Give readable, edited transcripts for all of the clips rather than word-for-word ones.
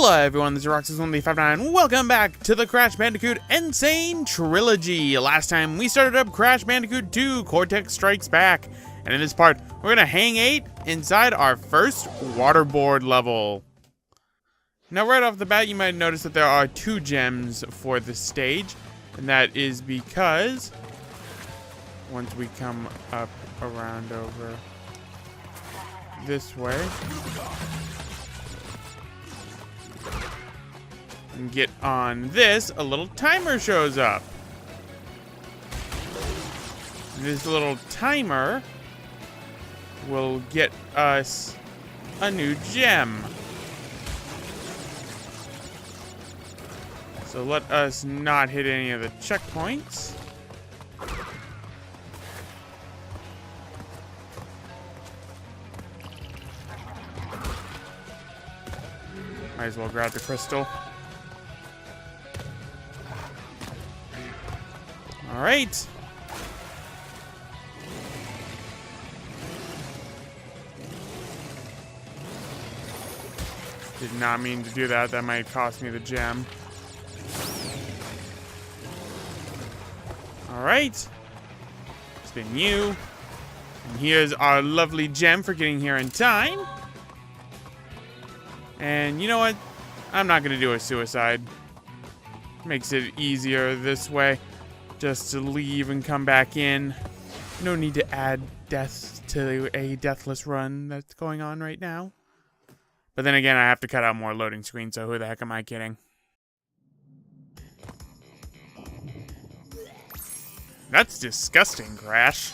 Hello everyone, this is Roxas1359. Welcome back to the Crash Bandicoot Sane Trilogy. Last time we started up Crash Bandicoot 2, Cortex Strikes Back. And in this part, we're gonna hang 8 inside our first waterboard level. Now right off the bat, you might notice that there are 2 gems for this stage. And that is because once we come up around over this way and get on this, a little timer shows up. This little timer will get us a new gem. So let us not hit any of the checkpoints. Might as well grab the crystal. All right. Did not mean to do that. That might cost me the gem. All right. Spin you. And here's our lovely gem for getting here in time. And you know what? I'm not going to do a suicide. Makes it easier this way. Just to leave and come back in. No need to add death to a deathless run that's going on right now. But then again, I have to cut out more loading screens, so who the heck am I kidding? That's disgusting, Crash.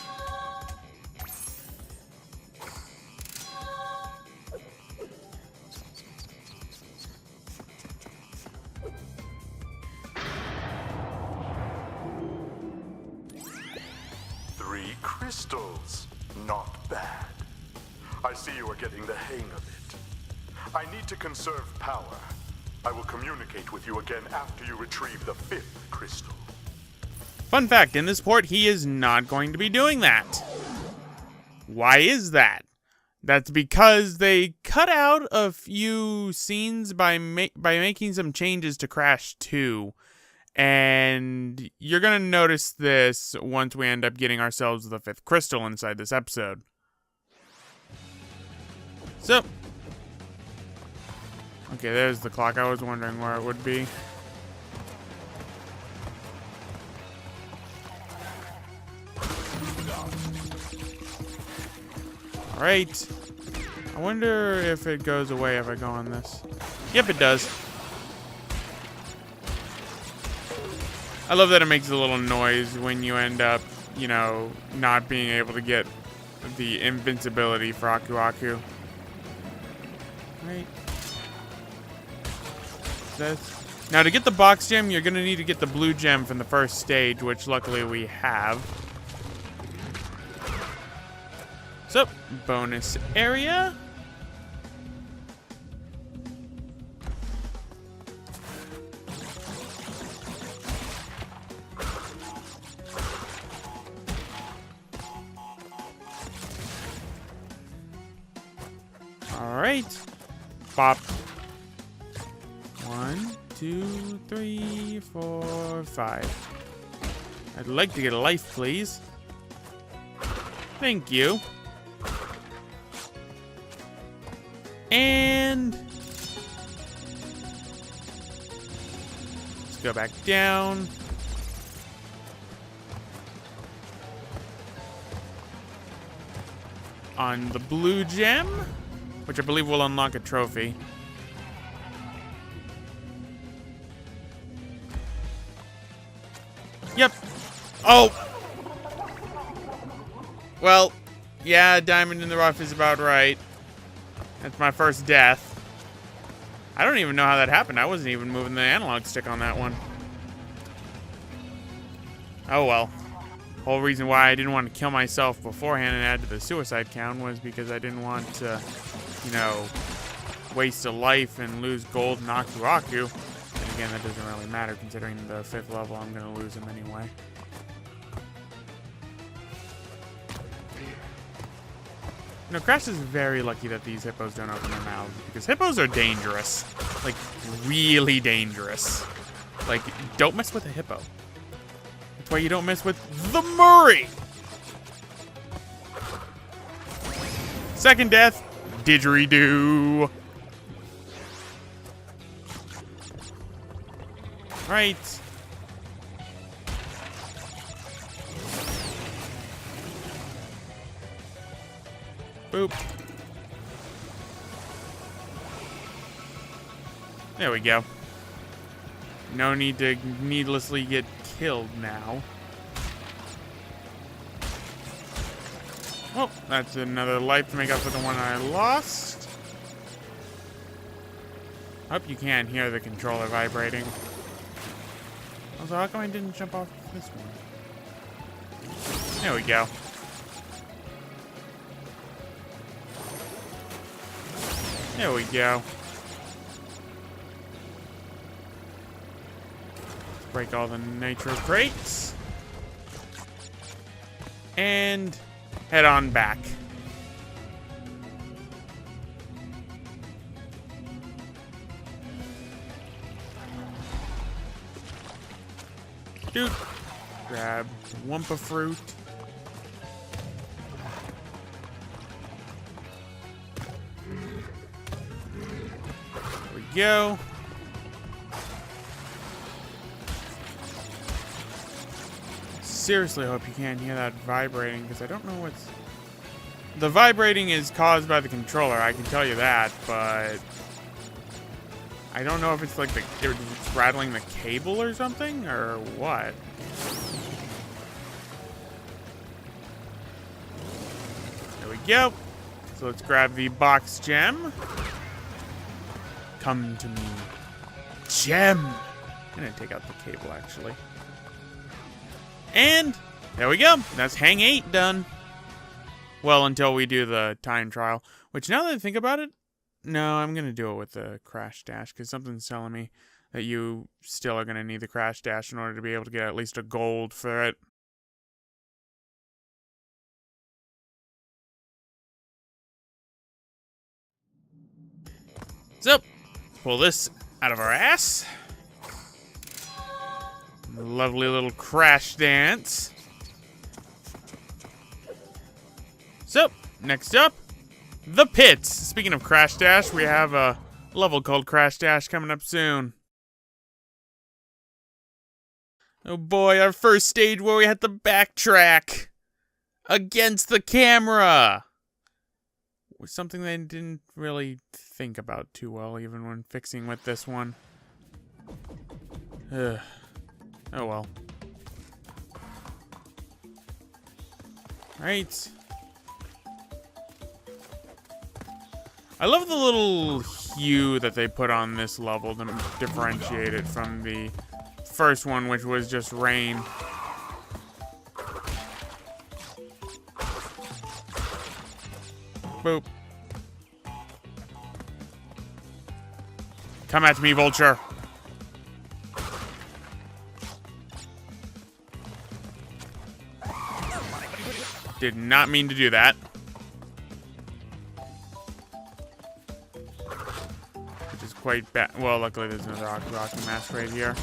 Crystals. Not bad. I see you are getting the hang of it. I need to conserve power. I will communicate with you again after you retrieve the 5th crystal. Fun fact, in this port, he is not going to be doing that. Why is that? That's because they cut out a few scenes by making some changes to Crash 2. And you're going to notice this once we end up getting ourselves the 5th crystal inside this episode. So. Okay, there's the clock. I was wondering where it would be. Alright. I wonder if it goes away if I go on this. Yep, it does. I love that it makes a little noise when you end up, you know, not being able to get the invincibility for Aku Aku. Right. Now to get the box gem, you're going to need to get the blue gem from the first stage, which luckily we have. So, bonus area. Alright. Bop. 1, 2, 3, 4, 5. I'd like to get a life, please. Thank you. And let's go back down. On the blue gem, which I believe will unlock a trophy. Yep. Oh! Well, yeah, diamond in the rough is about right. That's my first death. I don't even know how that happened. I wasn't even moving the analog stick on that one. Oh well. Whole reason why I didn't want to kill myself beforehand and add to the suicide count was because I didn't want to, you know, waste a life and lose gold in Aku Aku. And again, that doesn't really matter considering the 5th level, I'm going to lose him anyway. You know, Crash is very lucky that these hippos don't open their mouths, because hippos are dangerous. Like, really dangerous. Like, don't mess with a hippo. That's why you don't mess with the Murray! Second death, didgeridoo. Right. Boop. There we go. No need to needlessly get killed now. Oh, that's another life to make up for the one I lost. Hope you can't hear the controller vibrating. Also, how come I didn't jump off this one? There we go. There we go. Let's break all the nitro crates. And head on back. Dude, grab Wumpa fruit. There we go. Seriously hope you can't hear that vibrating, because I don't know what's... The vibrating is caused by the controller, I can tell you that, but... I don't know if it's like it's rattling the cable or something, or what. There we go. So let's grab the box gem. Come to me. Gem! I'm gonna take out the cable, actually. And there we go. That's Hang 8 done. Well, until we do the time trial. Which, now that I think about it, no, I'm going to do it with the Crash Dash, because something's telling me that you still are going to need the Crash Dash in order to be able to get at least a gold for it. So, pull this out of our ass. Lovely little Crash Dance. So, next up, the pits. Speaking of Crash Dash, we have a level called Crash Dash coming up soon. Oh boy, our first stage where we had to backtrack against the camera. Was something they didn't really think about too well, even when fixing with this one. Ugh. Oh well. Right. I love the little hue that they put on this level to differentiate it from the first one, which was just rain. Boop. Come at me, Vulture. Did not mean to do that. Which is quite bad. Well, luckily there's another Rocky Mask right here.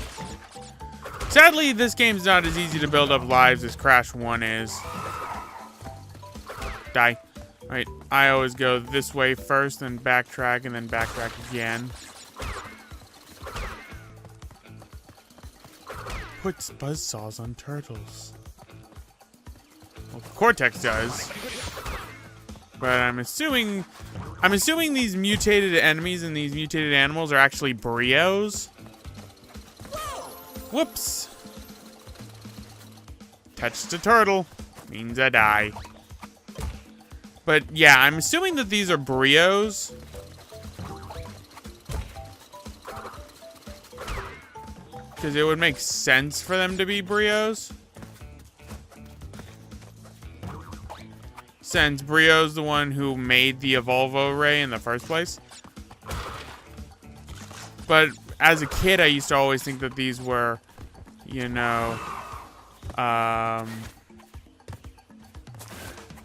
Sadly, this game's not as easy to build up lives as Crash 1 is. Die. Right, I always go this way first, then backtrack, and then backtrack again. Puts buzzsaws on turtles. Well, Cortex does. But I'm assuming these mutated enemies and these mutated animals are actually Brios. Whoops. Touch the turtle. Means I die. But yeah, I'm assuming that these are Brios. Because it would make sense for them to be Brios. Since Brio's the one who made the Evolvo Ray in the first place. But as a kid, I used to always think that these were, you know,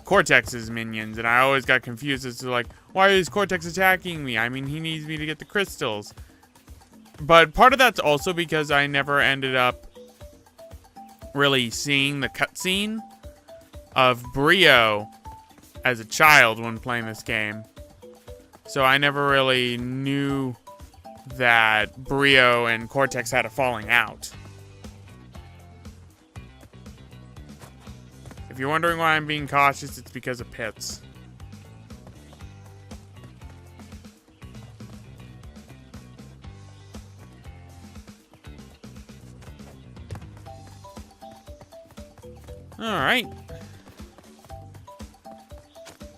Cortex's minions, and I always got confused as to, like, why is Cortex attacking me? I mean, he needs me to get the crystals. But part of that's also because I never ended up really seeing the cutscene of Brio as a child when playing this game. So I never really knew that Brio and Cortex had a falling out. If you're wondering why I'm being cautious, it's because of pits. Alright.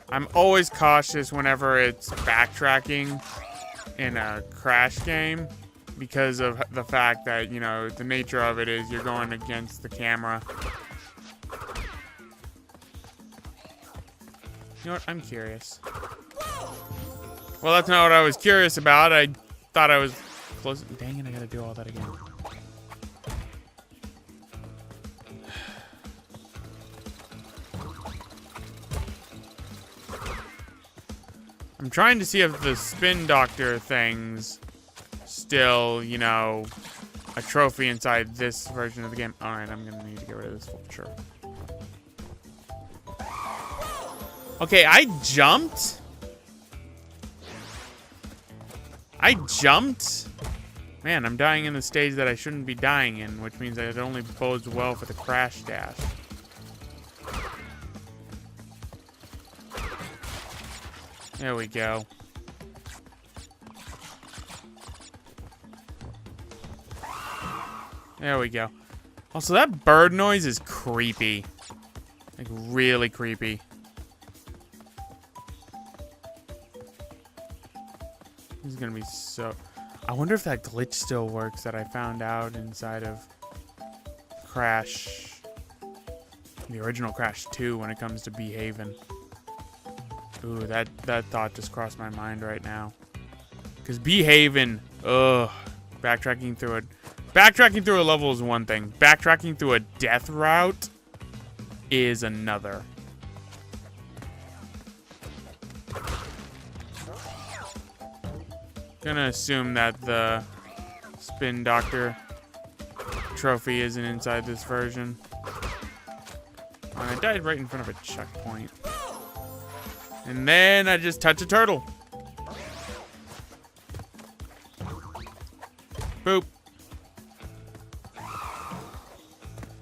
I'm always cautious whenever it's backtracking in a Crash game because of the fact that, you know, the nature of it is you're going against the camera. You know what? I'm curious. Well, that's not what I was curious about. I thought I was close. Dang it, I gotta do all that again. I'm trying to see if the spin doctor thing's still, you know, a trophy inside this version of the game. Alright, I'm gonna need to get rid of this vulture. Okay, I jumped. Man, I'm dying in the stage that I shouldn't be dying in, which means that it only bodes well for the crash dash. There we go. There we go. Also, that bird noise is creepy. Like, really creepy. This is gonna be so... I wonder if that glitch still works that I found out inside of Crash... the original Crash 2 when it comes to Behavin'. Ooh, that thought just crossed my mind right now. Because Behavin', ugh, backtracking through a level is one thing. Backtracking through a death route is another. Gonna assume that the Spin Doctor trophy isn't inside this version. I died right in front of a checkpoint. And then I just touch a turtle. Boop.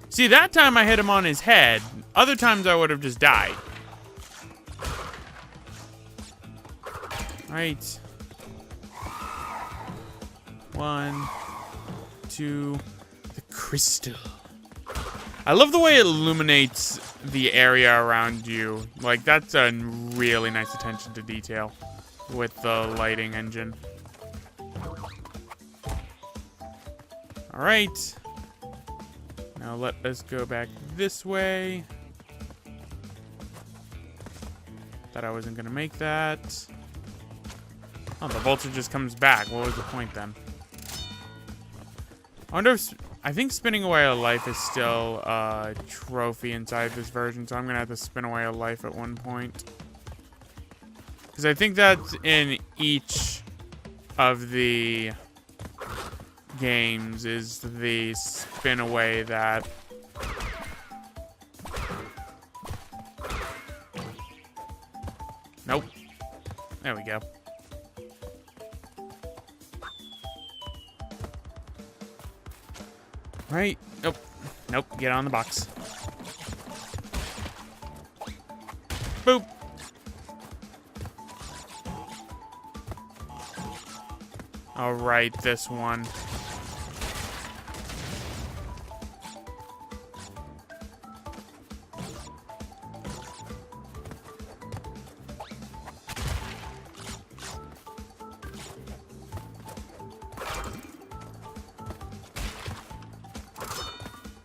See, that time I hit him on his head. Other times I would have just died. Right. 1, 2, the crystal. I love the way it illuminates the area around you. Like, that's a really nice attention to detail with the lighting engine. Alright. Now let us go back this way. Thought I wasn't gonna make that. Oh, the vulture just comes back. What was the point then? I wonder if... I think spinning away a life is still a trophy inside this version, so I'm going to have to spin away a life at one point. Because I think that's in each of the games is the spin away that... Nope. There we go. Right. Nope. Nope. Get on the box. Boop. All right, this one.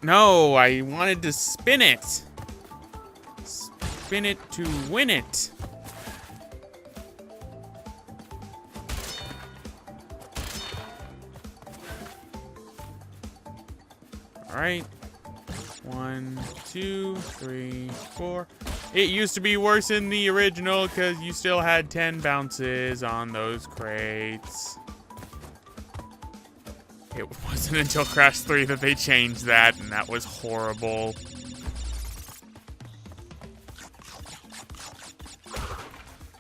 No, I wanted to spin it. Spin it to win it. All right. 1, 2, 3, 4. It used to be worse in the original because you still had 10 bounces on those crates. It wasn't until Crash 3 that they changed that, and that was horrible.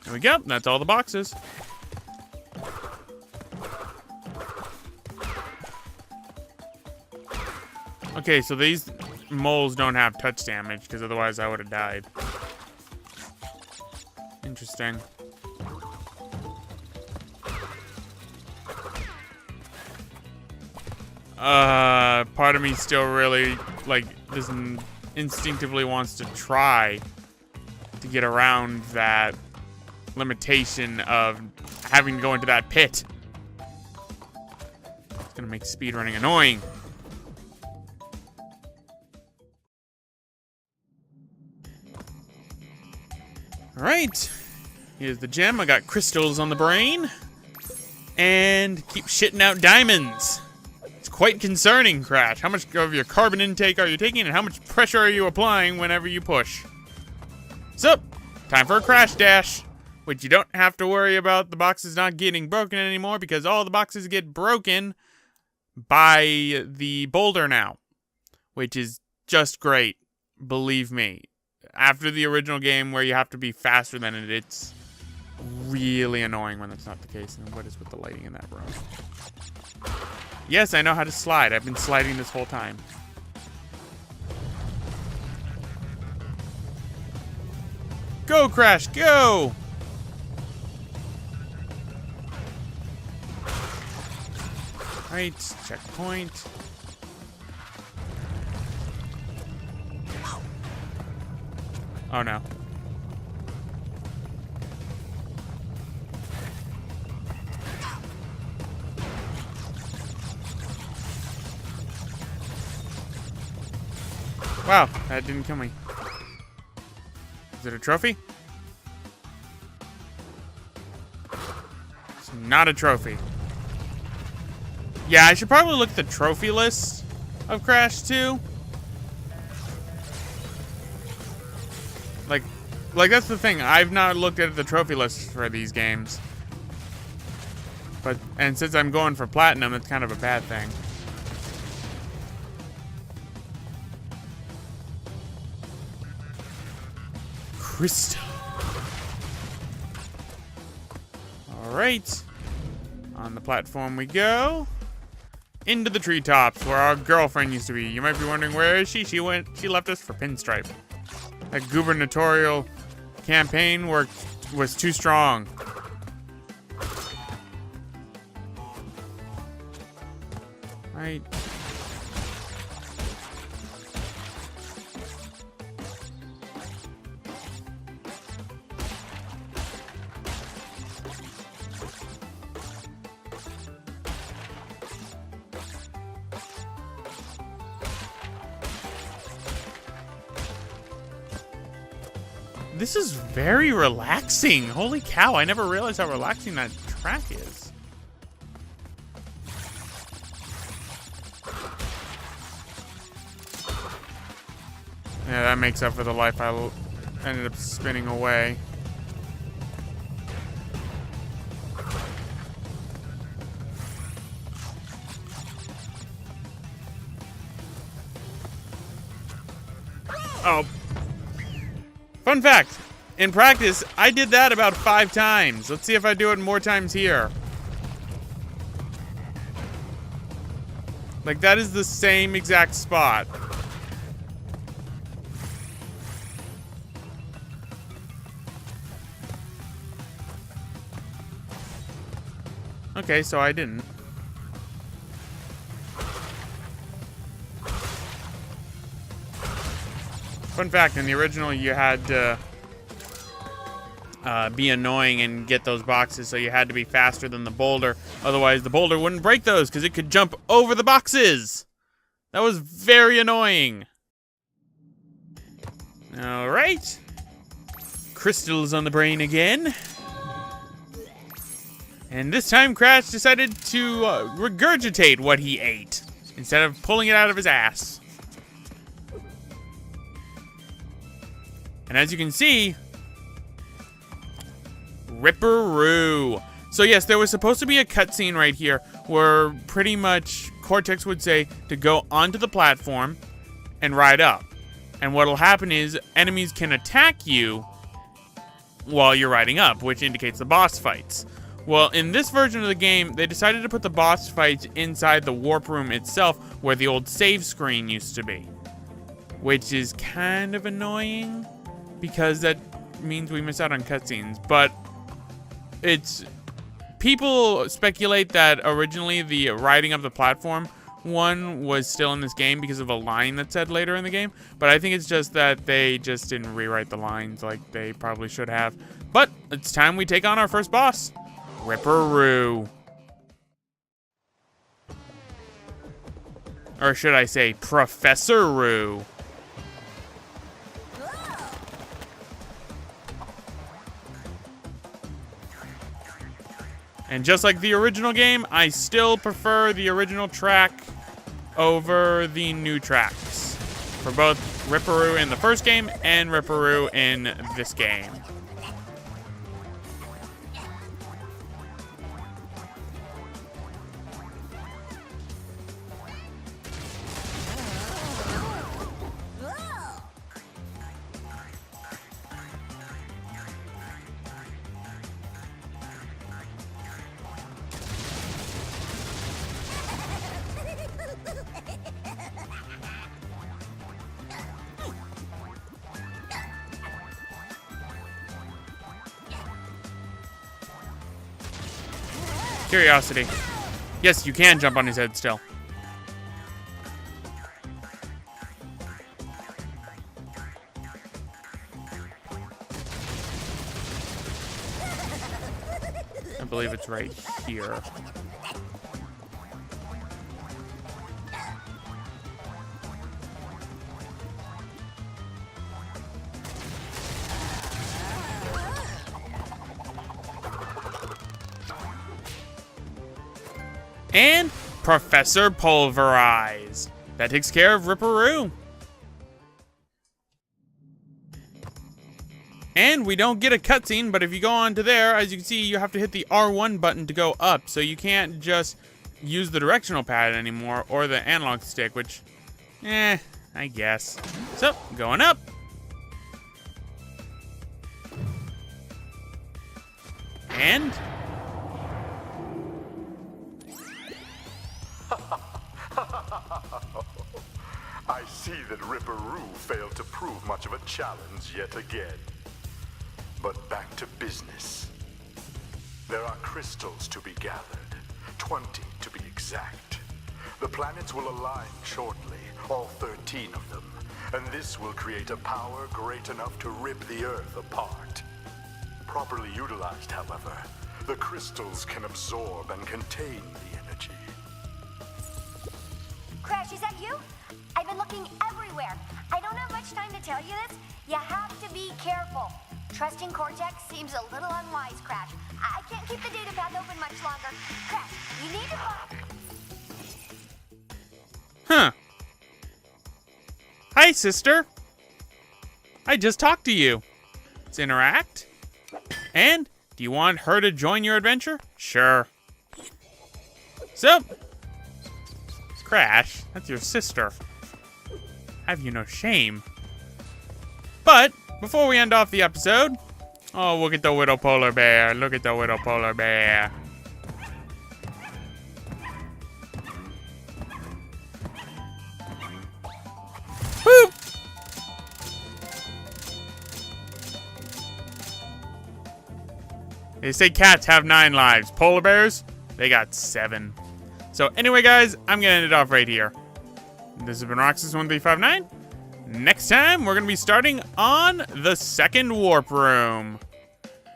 There we go. That's all the boxes. Okay, so these moles don't have touch damage, because otherwise I would have died. Interesting. Part of me still really, like, doesn't instinctively wants to try to get around that limitation of having to go into that pit. It's gonna make speedrunning annoying. Alright, here's the gem. I got crystals on the brain. And keep shitting out diamonds. It's quite concerning, Crash. How much of your carbon intake are you taking, and how much pressure are you applying whenever you push? So, time for a crash dash. Which you don't have to worry about the boxes not getting broken anymore, because all the boxes get broken by the boulder now. Which is just great. Believe me. After the original game where you have to be faster than it, it's really annoying when that's not the case. And what is with the lighting in that room? Yes, I know how to slide. I've been sliding this whole time. Go, Crash, go! Right, checkpoint. Oh no. Wow, that didn't kill me. Is it a trophy? It's not a trophy. Yeah, I should probably look at the trophy list of Crash 2. Like that's the thing. I've not looked at the trophy list for these games. And since I'm going for platinum, it's kind of a bad thing. Crystal. Alright. On the platform we go. Into the treetops where our girlfriend used to be. You might be wondering, where is she? She left us for Pinstripe. That gubernatorial campaign was too strong. Right. This is very relaxing. Holy cow, I never realized how relaxing that track is. Yeah, that makes up for the life I ended up spinning away. Oh. Fun fact, in practice, I did that about 5 times. Let's see if I do it more times here. Like, that is the same exact spot. Okay, so I didn't. Fun fact, in the original, you had to be annoying and get those boxes, so you had to be faster than the boulder. Otherwise, the boulder wouldn't break those, because it could jump over the boxes. That was very annoying. All right. Crystals on the brain again. And this time, Crash decided to regurgitate what he ate, instead of pulling it out of his ass. And as you can see, Roo. So yes, there was supposed to be a cutscene right here where pretty much Cortex would say to go onto the platform and ride up. And what'll happen is enemies can attack you while you're riding up, which indicates the boss fights. Well, in this version of the game, they decided to put the boss fights inside the warp room itself, where the old save screen used to be. Which is kind of annoying, because that means we miss out on cutscenes. But it's... people speculate that originally the riding up the platform one was still in this game because of a line that said later in the game. But I think it's just that they just didn't rewrite the lines like they probably should have. But it's time we take on our first boss, Roo. Or should I say, Professor Roo. And just like the original game, I still prefer the original track over the new tracks for both Roo in the first game and Roo in this game. Curiosity. Yes, you can jump on his head still. I believe it's right here. And Professor Pulverized. That takes care of Roo. And we don't get a cutscene, but if you go on to there, as you can see, you have to hit the R1 button to go up. So you can't just use the directional pad anymore, or the analog stick, which, I guess. So, going up. And... I see that Roo failed to prove much of a challenge yet again. But back to business. There are crystals to be gathered, 20 to be exact. The planets will align shortly, all 13 of them, and this will create a power great enough to rip the Earth apart. Properly utilized, however, the crystals can absorb and contain the energy. Crash, is that you? I've been looking everywhere. I don't have much time to tell you this. You have to be careful. Trusting Cortex seems a little unwise, Crash. I can't keep the data path open much longer. Crash, you need to... Huh. Hi, sister. I just talked to you. Let's interact. And, do you want her to join your adventure? Sure. So... Crash, that's your sister. Have you no shame? But before we end off the episode, oh, look at the little polar bear. Look at the little polar bear. Woo! They say cats have 9 lives. Polar bears, they got 7. So anyway, guys, I'm going to end it off right here. This has been Roxas1359. Next time, we're going to be starting on the second warp room.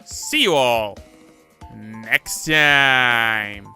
See you all next time.